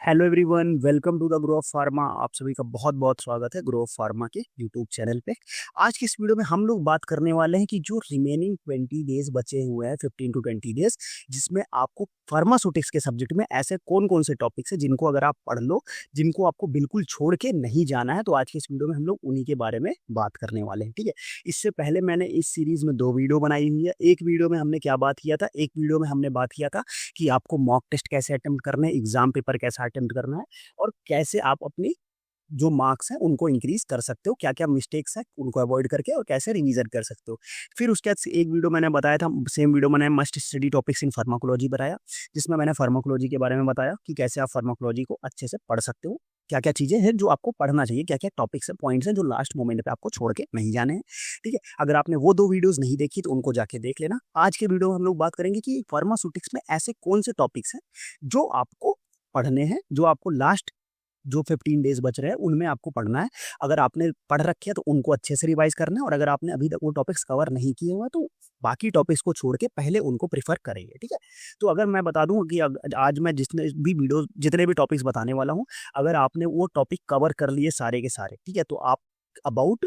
Hello everyone, welcome to the grow of pharma. आप सभी का बहुत बहुत स्वागत है ग्रो ऑफ फार्मा के यूट्यूब चैनल पे। आज की इस वीडियो में हम लोग बात करने वाले हैं कि जो रिमेनिंग 20 डेज बचे हुए हैं, 15 to 20 डेज, जिसमें आपको फार्मास्यूटिक्स के सब्जेक्ट में ऐसे कौन कौन से टॉपिक्स हैं जिनको अगर आप पढ़ लो, जिनको आपको बिल्कुल छोड़ के नहीं जाना है। तो आज की इस वीडियो में हम लोग उन्हीं के बारे में बात करने वाले हैं, ठीक है। इससे पहले मैंने इस सीरीज में 2 वीडियो बनाई हुई है। एक वीडियो में हमने क्या बात किया था, एक वीडियो में हमने बात किया था कि आपको मॉक टेस्ट कैसे अटेम्प्ट करना है, एग्जाम पेपर कैसे अटेम्प्ट करना है, और कैसे आप अपनी जो मार्क्स हैं उनको इंक्रीज कर सकते हो, क्या क्या मिस्टेक्स हैं उनको अवॉइड करके, और कैसे रिवीजन कर सकते हो। फिर उसके बाद एक वीडियो मैंने बताया था, सेम वीडियो मैंने must study topics in pharmacology बताया, जिसमें मैंने फार्माकोलॉजी के बारे में बताया कि कैसे आप फार्माकोलॉजी को अच्छे से पढ़ सकते हो, क्या क्या चीजें हैं जो आपको पढ़ना चाहिए, क्या क्या टॉपिक्स हैं, पॉइंट्स हैं जो लास्ट मोमेंट पे आपको छोड़ के नहीं जाने हैं, ठीक है। अगर आपने वो 2 वीडियोस नहीं देखी तो उनको जाके देख लेना। आज के वीडियो में हम लोग बात करेंगे कि फार्मास्यूटिक्स में ऐसे कौन से टॉपिक्स हैं जो आपको पढ़ने हैं, जो आपको लास्ट जो 15 डेज बच रहे हैं उनमें आपको पढ़ना है। अगर आपने पढ़ रखे हैं तो उनको अच्छे से रिवाइज करना है, और अगर आपने अभी तक वो टॉपिक्स कवर नहीं किए हुए हैं तो बाकी टॉपिक्स को छोड़ के पहले उनको प्रीफर करेंगे, ठीक है। तो अगर मैं बता दूं कि आज मैं जितने भी टॉपिक्स बताने वाला हूं, अगर आपने वो टॉपिक कवर कर लिए सारे के सारे, ठीक है, तो आप अबाउट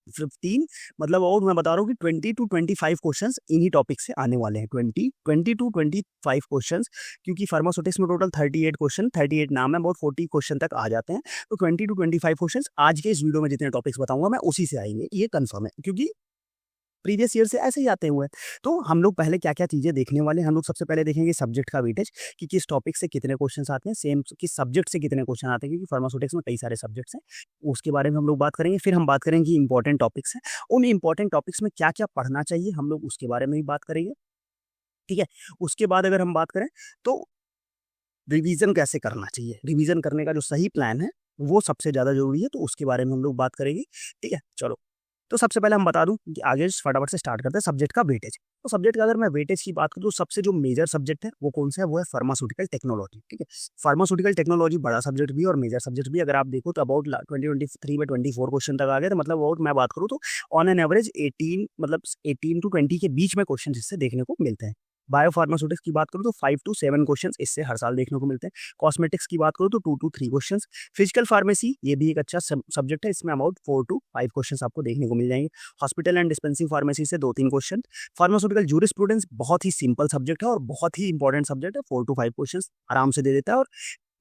15, मतलब और मैं बता रहा हूँ कि 20 to 25 क्वेश्चंस इन्हीं टॉपिक से आने वाले हैं। 20 to 25 क्वेश्चंस, क्योंकि फार्मास्यूटिक्स में टोटल 38 क्वेश्चन, 38 नाम है, बहुत 40 क्वेश्चन तक आ जाते हैं। तो 20 to 25 क्वेश्चंस आज के इस वीडियो में जितने टॉपिक्स बताऊंगा मैं उसी से आएंगे, ये कंफर्म है, क्योंकि प्रीवियस ईयर से ऐसे ही आते हुए। तो हम लोग पहले क्या क्या चीजें देखने वाले हैं, हम लोग सबसे पहले देखेंगे सब्जेक्ट का वेटेज, कि किस टॉपिक से कितने क्वेश्चन आते हैं, सेम किस सब्जेक्ट से कितने क्वेश्चन आते हैं, क्योंकि फार्मास्यूटिक्स में कई सारे सब्जेक्ट्स हैं, उसके बारे में हम लोग बात करेंगे। फिर हम बात करेंगे कि इंपॉर्टेंट टॉपिक्स हैं, उन इंपॉर्टेंट टॉपिक्स में क्या क्या पढ़ना चाहिए, हम लोग उसके बारे में भी बात करेंगे, ठीक है। उसके बाद अगर हम बात करें तो रिवीजन कैसे करना चाहिए, रिवीजन करने का जो सही प्लान है वो सबसे ज्यादा जरूरी है, तो उसके बारे में हम लोग बात करेंगे, ठीक है। चलो, तो सबसे पहले हम बता दूं कि आगे फटाफट से स्टार्ट करते हैं सब्जेक्ट का वेटेज। तो सब्जेक्ट का अगर मैं वेटेज की बात करूं तो सबसे जो मेजर सब्जेक्ट है वो कौन सा है, वो है फार्मास्यूटिकल टेक्नोलॉजी, ठीक है। फार्मास्यूटिकल टेक्नोलॉजी बड़ा सब्जेक्ट भी और मेजर सब्जेक्ट भी। अगर आप देखो तो अबाउट 2023 में 24 क्वेश्चन तक आ गए, तो मतलब अबाउट मैं बात करूँ तो ऑन एन एवरेज 18, मतलब 18 to 20 के बीच में क्वेश्चन इससे देखने को मिलते हैं। बायोफार्मास्यूटिक्स की बात करूँ तो 5 to 7 क्वेश्चन इससे हर साल देखने को मिलते हैं। कॉस्मेटिक्स की बात करूँ तो 2 to 3 क्वेश्चन। फिजिकल फार्मेसी ये भी एक अच्छा सब्जेक्ट है, इसमें अबाउट 4 to 5 क्वेश्चन आपको देखने को मिल जाएंगे। हॉस्पिटल एंड डिस्पेंसिंग फार्मेसी से 2-3 क्वेश्चन। फार्मास्यूटिकल जूरिस्प्रूडेंस बहुत ही सिंपल सब्जेक्ट है और बहुत ही इंपॉर्टेंट सब्जेक्ट है, 4 to 5 क्वेश्चन आराम से दे देता है, और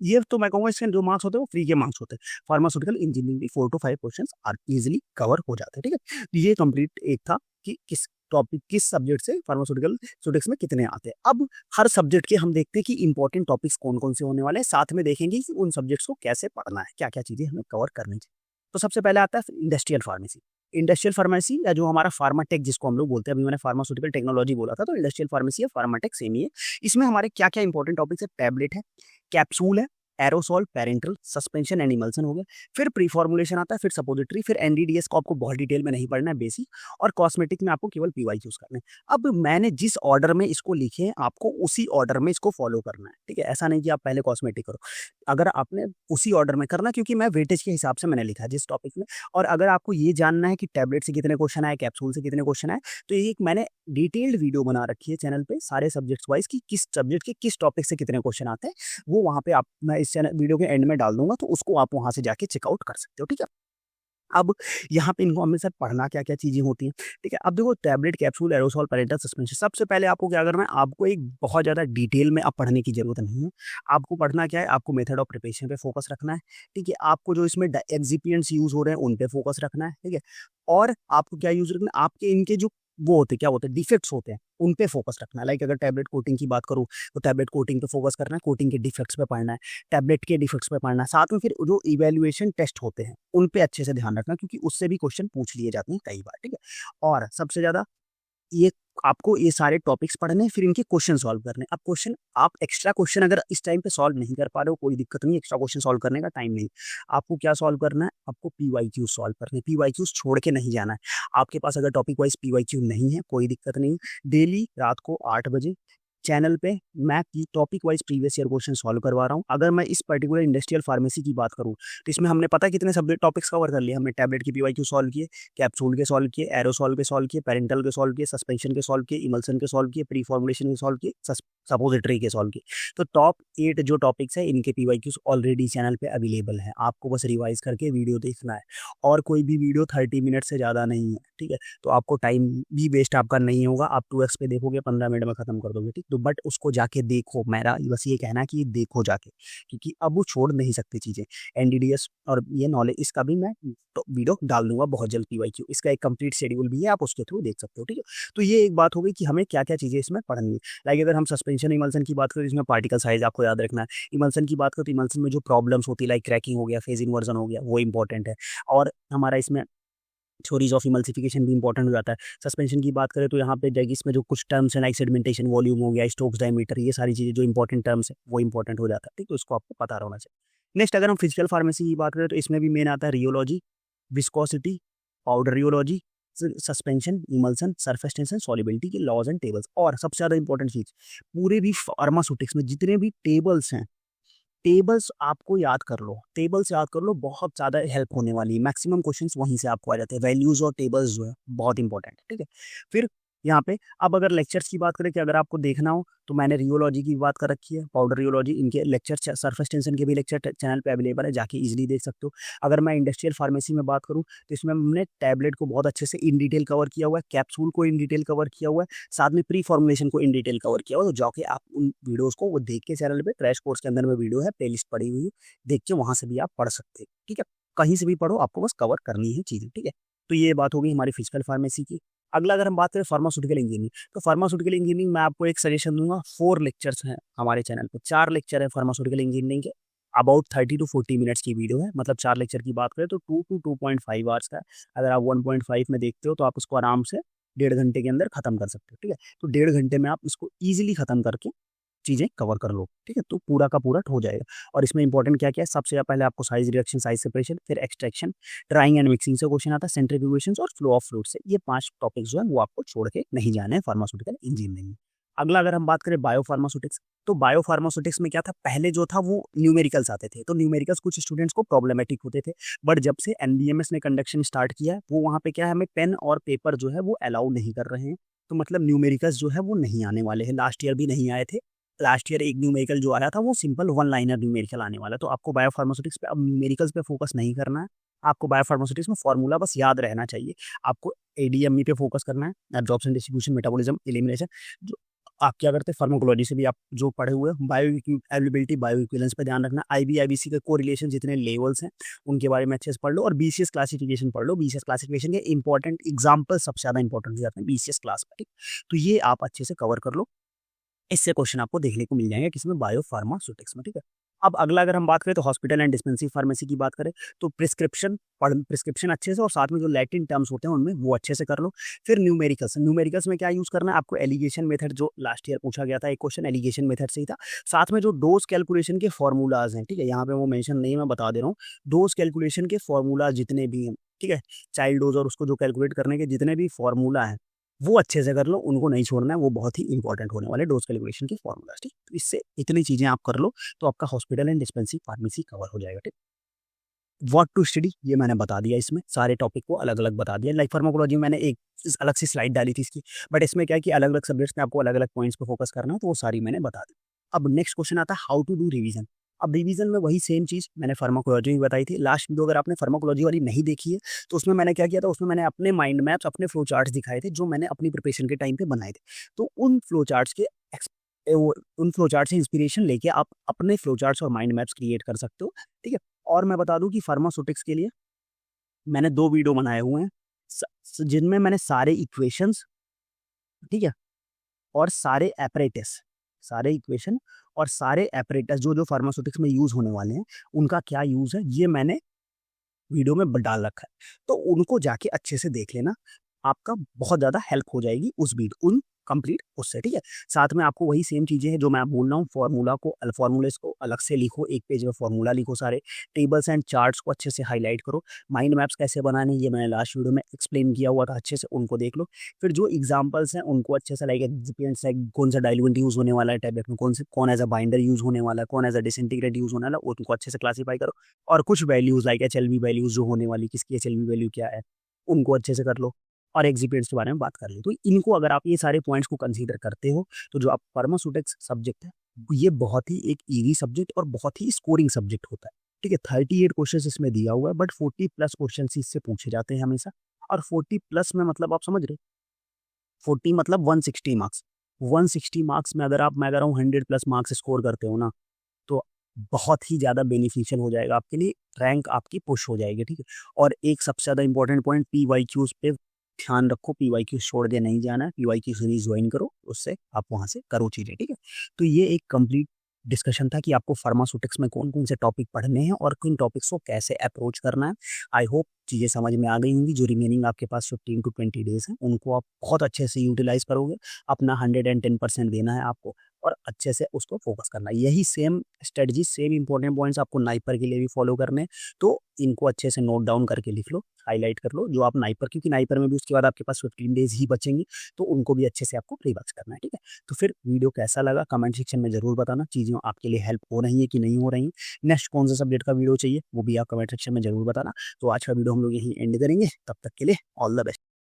ये तो मैं कहूँगा इसके जो मार्क्स होते हैं वो फ्री के मार्क्स होते हैं। फार्मास्यूटिकल इंजीनियरिंग भी 4 to 5 question are easily cover हो जाते हैं, ठीक है। तो ये कंप्लीट एक था कि किस टॉपिक, किस सब्जेक्ट से फार्मास्यूटिकल स्टूडेंट्स में कितने आते हैं। अब हर सब्जेक्ट के हम देखते हैं कि इंपॉर्टेंट टॉपिक्स कौन कौन से होने वाले हैं, साथ में देखेंगे कि उन सब्जेक्ट्स को कैसे पढ़ना है, क्या क्या चीजें हमें कवर करनी चाहिए। तो सबसे पहले आता है इंडस्ट्रियल फार्मेसी। इंडस्ट्रियल फार्मेसी या जो हमारा फार्माटेक जिसको हम लोग बोलते हैं, अभी मैंने फार्मास्यूटिकल टेक्नोलॉजी बोला था, तो इंडस्ट्रियल फार्मेसी या फार्माटेक सेम ही है। इसमें हमारे क्या क्या इंपॉर्टेंट टॉपिक्स है, टैबलेट है, कैप्सूल है, aerosol, parental, suspension and emulsion हो गया, फिर प्री फॉर्मुलेशन आता है, फिर सपोजिटरी, फिर एनडीडीएस को आपको बहुत डिटेल में नहीं पढ़ना है, बेसिक, और कॉस्मेटिक में आपको केवल पीवाई यूज करना है। अब मैंने जिस ऑर्डर में इसको लिखे हैं आपको उसी ऑर्डर में इसको फॉलो करना है, ठीक है। ऐसा नहीं कि आप पहले कॉस्मेटिक करो, अगर आपने उसी ऑर्डर में करना, क्योंकि मैं वेटेज के हिसाब से मैंने लिखा है जिस टॉपिक में। और अगर आपको ये जानना है कि टैबलेट से कितने क्वेश्चन आए, कैप्सूल से कितने क्वेश्चन आए, तो ये एक मैंने डिटेल्ड वीडियो बना रखी है चैनल पे सारे सब्जेक्ट्स वाइज कि किस सब्जेक्ट के किस टॉपिक से कितने क्वेश्चन आते हैं। वो वहाँ पे आप, मैं इस चैनल वीडियो के एंड में डाल दूंगा, तो उसको आप वहाँ से जाके चेकआउट कर सकते हो, ठीक है। अब यहाँ पे इनको हमेशा पढ़ना क्या क्या चीजें होती हैं, ठीक है। अब देखो, tablet, capsule, aerosol, parental, suspension, सबसे पहले आपको क्या करना है, आपको एक बहुत ज्यादा डिटेल में अब पढ़ने की जरूरत नहीं है। आपको पढ़ना क्या है, आपको मेथड ऑफ प्रिपरेशन पे फोकस रखना है, ठीक है। आपको जो इसमें एक्सिपिएंट्स यूज हो रहे हैं उन पे फोकस रखना है, ठीक है। और आपको क्या यूज रखना है, आपके इनके जो वो होते क्या होते हैं, डिफेक्ट्स होते हैं, उन पे फोकस रखना है। लाइक अगर टैबलेट कोटिंग की बात करूँ तो टैबलेट कोटिंग पे फोकस करना है, कोटिंग के डिफेक्ट्स पे पढ़ना है, टैबलेट के डिफेक्ट्स पे पढ़ना है। साथ में फिर जो इवैल्यूएशन टेस्ट होते हैं उन पे अच्छे से ध्यान रखना, क्योंकि उससे भी क्वेश्चन पूछ लिए जाते हैं कई बार, ठीक है। और सबसे ज्यादा ये आपको ये सारे टॉपिक्स पढ़ने, फिर इनके क्वेश्चन सॉल्व करने। अब क्वेश्चन, आप एक्स्ट्रा क्वेश्चन अगर इस टाइम पे सॉल्व नहीं कर पा रहे हो, कोई दिक्कत नहीं, एक्स्ट्रा क्वेश्चन सॉल्व करने का टाइम नहीं। आपको क्या सॉल्व करना है, आपको पीवाईक्यू सॉल्व करने, पीवाईक्यू छोड़ के नहीं जाना है। आपके पास अगर टॉपिक वाइज पीवाईक्यू नहीं है, कोई दिक्कत नहीं, डेली रात को 8 बजे चैनल पे मैं topic wise previous year question solve करवा रहा हूँ। अगर मैं इस पर्टिकुलर इंडस्ट्रियल फार्मेसी की बात करूँ तो इसमें हमने पता कितने सब्जेक्ट टॉपिक्स कवर कर लिए। हमने टैबलेट की पीवाईक्यू सॉल्व किए, कैप्सूल के सॉल्व किए, एरोसॉल के सॉल्व किए, पेरेंटल के सॉल्व किए, सस्पेंशन के सॉल्व किए, इमल्सन के सॉल्व किए, प्री फॉर्मुलेशन के सॉल्व किए, सपोजिटरी के सॉल्व किए। तो टॉप 8 जो टॉपिक्स है इनके पीवाईक्यूज ऑलरेडी चैनल पे अवेलेबल है, आपको बस रिवाइज करके वीडियो देखना है। और कोई भी वीडियो 30 मिनट से ज़्यादा नहीं है, ठीक है। तो आपको टाइम भी वेस्ट आपका नहीं होगा, आप 2x पे देखोगे 15 मिनट में खत्म कर दोगे, ठीक। तो बट उसको जाके देखो, मेरा बस ये कहना है कि देखो जाके, क्योंकि अब वो छोड़ नहीं सकती चीज़ें। एनडीडीएस और ये नॉलेज इसका भी मैं तो वीडियो डाल दूंगा बहुत जल्द पीवाईक्यू, इसका एक कंप्लीट शेड्यूल भी है, आप उसके थ्रू देख सकते हो, ठीक है। तो ये एक बात हो गई कि हमें क्या क्या चीज़ें इसमें पढ़नी है। लाइक अगर हम सस्पेंशन इमल्सन की बात करें, इसमें पार्टिकल साइज आपको याद रखना है। इमल्सन की बात करें तो इमल्सन में जो प्रॉब्लम्स होती है लाइक क्रैकिंग हो गया, फेज इन्वर्जन हो गया, वो इंपॉर्टेंट है। और हमारा इसमें थ्योरीज ऑफ इमल्सिफिकेशन भी इंपॉर्टेंट हो जाता है। सस्पेंशन की बात करें तो यहाँ पे डेगिस में जो कुछ टर्म्स हैं लाइक सेडिमेंटेशन वॉल्यूम हो गया, स्टोक्स डायमीटर, ये सारी चीज़ें जो इंपॉर्टेंट टर्म्स है वो इंपॉर्टेंट हो जाता है, ठीक। तो उसको आपको पता होना चाहिए। नेक्स्ट अगर हम फिजिकल फार्मेसी की बात करें तो इसमें भी मेन आता है rheology, viscosity, powder rheology, suspension, emulsion, surface tension, solubility के लॉज एंड टेबल्स। और सबसे ज़्यादा इंपॉर्टेंट चीज़, पूरे भी फार्मास्यूटिक्स में जितने भी टेबल्स हैं, टेबल्स आपको याद कर लो, टेबल्स याद कर लो, बहुत ज़्यादा हेल्प होने वाली है। मैक्सिमम क्वेश्चंस वहीं से आपको आ जाते हैं। वैल्यूज़ और टेबल्स जो है बहुत इंपॉर्टेंट है, ठीक है। फिर यहाँ पे अब अगर लेक्चर्स की बात करें कि अगर आपको देखना हो तो मैंने रियोलॉजी की बात कर रखी है, पाउडर रियोलॉजी, इनके लेक्चर, सरफेस टेंशन के भी लेक्चर चैनल पे अवेलेबल है, जाके इजीली देख सकते हो। अगर मैं इंडस्ट्रियल फार्मेसी में बात करूँ तो इसमें हमने टैबलेट को बहुत अच्छे से इन डिटेल कवर किया हुआ है, कैप्सूल को इन डिटेल कवर किया हुआ है, साथ में प्री फॉर्मुलेशन को इन डिटेल कवर किया हुआ है। तो जाके आप उन वीडियोज़ को वो देख के चैनल पे क्रैश कोर्स के अंदर में वीडियो है, प्लेलिस्ट पड़ी हुई है, देख के वहाँ से भी आप पढ़ सकते हैं, ठीक है। कहीं से भी पढ़ो, आपको बस कवर करनी है चीज़ें, ठीक है। तो ये बात होगी हमारी फिजिकल फार्मेसी की। अगला अगर हम बात करें फार्मास्यूटिकल इंजीनियरिंग, तो फार्मास्यूटिकल इंजीनियरिंग में आपको एक सजेशन दूंगा, 4 लेक्चर्स हैं हमारे चैनल पे, 4 लेक्चर है फार्मास्यूटिकल इंजीनियरिंग के। अबाउट 30 to 40 मिनट्स की वीडियो है, मतलब 4 लेक्चर की बात करें तो 2 to 2.5 आवर्स का है। अगर आप 1.5 में देखते हो तो आप उसको आराम से 1.5 घंटे के अंदर खत्म कर सकते हो, ठीक है। तो 1.5 घंटे में आप इसको ईजिली खत्म करके चीज़ें कवर कर लो, ठीक है। तो पूरा का पूरा हो जाएगा। और इसमें इंपॉर्टेंट क्या क्या है, सबसे पहले आपको साइज रिडक्शन, साइज सेपरेशन, फिर एक्सट्रैक्शन, ड्राइंग एंड मिक्सिंग से क्वेश्चन आता है, सेंट्रीफ्यूगेशंस और फ्लो ऑफ फ्लूइड से। ये 5 टॉपिक्स जो है वो आपको छोड़ के नहीं जाने हैं फार्मास्यूटिकल इंजीनियरिंग में। अगला अगर हम बात करें बायोफार्मास्यूटिक्स, तो बायोफार्मास्यूटिक्स में क्या था, पहले जो था वो न्यूमेरिकल्स आते थे, तो न्यूमेरिकल्स कुछ स्टूडेंट्स को प्रॉब्लमेटिक होते थे। बट जब से एनबीएमएस ने कंडक्शन स्टार्ट किया है, वो वहाँ पे क्या है, हमें पेन और पेपर जो है वो अलाउ नहीं कर रहे हैं। तो मतलब न्यूमेरिकल्स जो है वो नहीं आने वाले हैं, लास्ट ईयर भी नहीं आए थे। लास्ट ईयर एक न्यूमेरिकल जो आया था वो सिंपल 1 लाइनर न्यूमेरिकल आने वाला है। तो आपको बायोफार्मास्यूटिक्स पे अब न्यूमेरिकल्स पे फोकस नहीं करना है, आपको बायोफार्मास्यूटिक्स में फॉर्मूला बस याद रहना चाहिए। आपको एडीएमई पे फोकस करना है, एब्जॉर्प्शन, डिस्ट्रीब्यूशन, मेटाबॉलिज्म, एलिमिनेशन। जो आप क्या करते हैं, फार्माकोलॉजी से भी आप जो पढ़े हुए हैं, बायो अवेलेबिलिटी, बायो इक्विवेलेंस पे ध्यान रखना। आईबीआईबीसी के कोरिलेशन जितने लेवल्स हैं उनके बारे में अच्छे से पढ़ लो, और बीसीएस क्लासिफिकेशन पढ़ लो। बीसीएस क्लासिफिकेशन के इंपॉर्टेंट एग्जाम्पल सबसे ज़्यादा इंपॉर्टेंट हो जाते हैं बीसीएस क्लास में, ठीक। तो ये आप अच्छे से कवर कर लो, इससे क्वेश्चन आपको देखने को मिल जाएंगे किसमें, बायो फार्मास्यूटिक्स में, ठीक है। अब अगला अगर हम बात करें तो हॉस्पिटल एंड डिस्पेंसरी फार्मेसी की बात करें तो प्रिस्क्रिप्शन अच्छे से, और साथ में जो लैटिन टर्म्स होते हैं उनमें वो अच्छे से कर लो। फिर न्यूमेरिकल्स, न्यूमेरिकल्स में क्या यूज करना है आपको, एलिगेशन मेथड, जो लास्ट ईयर पूछा गया था एक क्वेश्चन एलिगेशन मेथड से ही था। साथ में जो डोज कैलकुलेशन के फॉर्मूलाज हैं, ठीक है, यहाँ पे वो मेंशन नहीं, मैं बता दे रहा हूँ। डोज कैलकुलेशन के फॉर्मूलाज जितने भी हैं, ठीक है, चाइल्ड डोज और उसको जो कैलकुलेट करने के जितने भी फॉर्मूला है वो अच्छे से कर लो, उनको नहीं छोड़ना है, वो बहुत ही इंपॉर्टेंट होने वाले डोज कैलकुलेशन के फॉर्मूलाज, ठीक। तो इससे इतनी चीजें आप कर लो तो आपका hospital and dispensary pharmacy cover हो जाएगा, ठीक। व्हाट टू स्टडी ये मैंने बता दिया, इसमें सारे टॉपिक को अलग अलग बता दिया। लाइक फार्माकोलॉजी में मैंने एक अलग सी स्लाइड डाली थी इसकी, बट इसमें क्या है कि अलग अलग सब्जेक्ट्स में आपको अलग अलग पॉइंट्स पे फोकस करना है, तो वो सारी मैंने बता दी। अब नेक्स्ट क्वेश्चन आता है हाउ टू डू रिवीजन। अब रिवीजन में वही सेम चीज़ मैंने फार्माकोलॉजी में बताई थी। लास्ट वीडियो अगर आपने फार्माकोलॉजी वाली नहीं देखी है तो उसमें मैंने क्या किया था, उसमें मैंने अपने माइंड मैप्स, अपने फ्लो चार्ट्स दिखाए थे जो मैंने अपनी प्रिपरेशन के टाइम पे बनाए थे। तो उन फ्लो चार्ट्स के उन फ्लो चार्ट से इंस्पिरेशन लेके आप अपने फ्लो चार्ट्स और माइंड मैप्स क्रिएट कर सकते हो, ठीक है। और मैं बता दूं कि फार्मास्यूटिक्स के लिए मैंने 2 वीडियो बनाए हुए हैं, जिनमें मैंने सारे इक्वेशंस, ठीक है, और सारे एपरेटस, सारे इक्वेशन और सारे एपरेटस जो जो फार्मास्यूटिक्स में यूज होने वाले हैं उनका क्या यूज है ये मैंने वीडियो में डाल रखा है। तो उनको जाके अच्छे से देख लेना, आपका बहुत ज़्यादा हेल्प हो जाएगी उस वीडियो, उन कंप्लीट उससे, ठीक है। साथ में आपको वही सेम चीज़ें हैं जो मैं बोल रहा हूँ, फॉर्मूलेस को अलग से लिखो, एक पेज में फॉर्मूला लिखो सारे, टेबल्स एंड चार्ट्स को अच्छे से हाईलाइट करो, माइंड मैप्स कैसे बनाने ये मैंने लास्ट वीडियो में एक्सप्लेन किया हुआ था, अच्छे से उनको देख लो। फिर जो एग्जांपल्स हैं उनको अच्छे से लाइक एक्सिपिएंट्स है, कौन सा डाइल्यूएंट यूज़ होने वाला है टैबलेट में, कौन एज अ बाइंडर यूज़ होने वाला है, कौन एज अ डिसइंटीग्रेट यूज़ होने वाला है, उनको अच्छे से क्लासीफाई करो। और कुछ वैल्यूज़ लाइक एचएलवी वैल्यूज़ जो होने वाली, किसकी एचएलवी वैल्यू क्या है, उनको अच्छे से कर लो और एक्सिपिएंट्स के बारे में बात कर ली। तो इनको अगर आप ये सारे पॉइंट्स को कंसीडर करते हो तो जो आप फार्मास्यूटिक्स सब्जेक्ट है ये बहुत ही एक ईजी सब्जेक्ट और बहुत ही स्कोरिंग सब्जेक्ट होता है, ठीक है। 38 क्वेश्चन इसमें दिया हुआ है बट 40 प्लस क्वेश्चन इससे पूछे जाते हैं हमेशा। और 40 प्लस में मतलब आप समझ रहे हो, 40 मतलब 160 मार्क्स, 160 मार्क्स में अगर आप मैं कह रहा हूँ 100 प्लस मार्क्स स्कोर करते हो ना तो बहुत ही ज़्यादा बेनिफिशियल हो जाएगा आपके लिए, रैंक आपकी पुश हो जाएगी, ठीक है। और एक सबसे ज़्यादा इंपॉर्टेंट पॉइंट पीवाईक्यूज पे ध्यान रखो, पीवाईक्यू छोड़ के नहीं जाना है, पीवाईक्यू सीरीज ज्वाइन करो, उससे आप वहाँ से करो चीज़ें, ठीक है। तो ये एक कंप्लीट डिस्कशन था कि आपको फार्मास्यूटिक्स में कौन कौन से टॉपिक पढ़ने हैं और किन टॉपिक्स को कैसे अप्रोच करना है। आई होप चीज़ें समझ में आ गई होंगी। जो रिमेनिंग आपके पास 15 टू 20 डेज हैं उनको आप बहुत अच्छे से यूटिलाइज करोगे, अपना 110% देना है आपको और अच्छे से उसको फोकस करना है। यही same strategy, same important points आपको नाइपर के लिए भी फॉलो करने हैं, तो इनको अच्छे से नोट डाउन करके लिख लो, हाईलाइट कर लो जो आप नाइपर, क्योंकि नाइपर में भी उसके बाद आपके पास 15 डेज ही बचेंगे, तो उनको भी अच्छे से आपको रिवर्स करना है, ठीक है। तो फिर वीडियो कैसा लगा कमेंट सेक्शन में जरूर बताना, चीज़ें आपके लिए हेल्प हो रही है कि नहीं हो रही हैं, नेक्स्ट कौन सा सब्जेक्ट का वीडियो चाहिए वो भी आप कमेंट सेक्शन में जरूर बताना। तो आज का वीडियो हम लोग यहीं एंड करेंगे, तब तक के लिए ऑल द बेस्ट।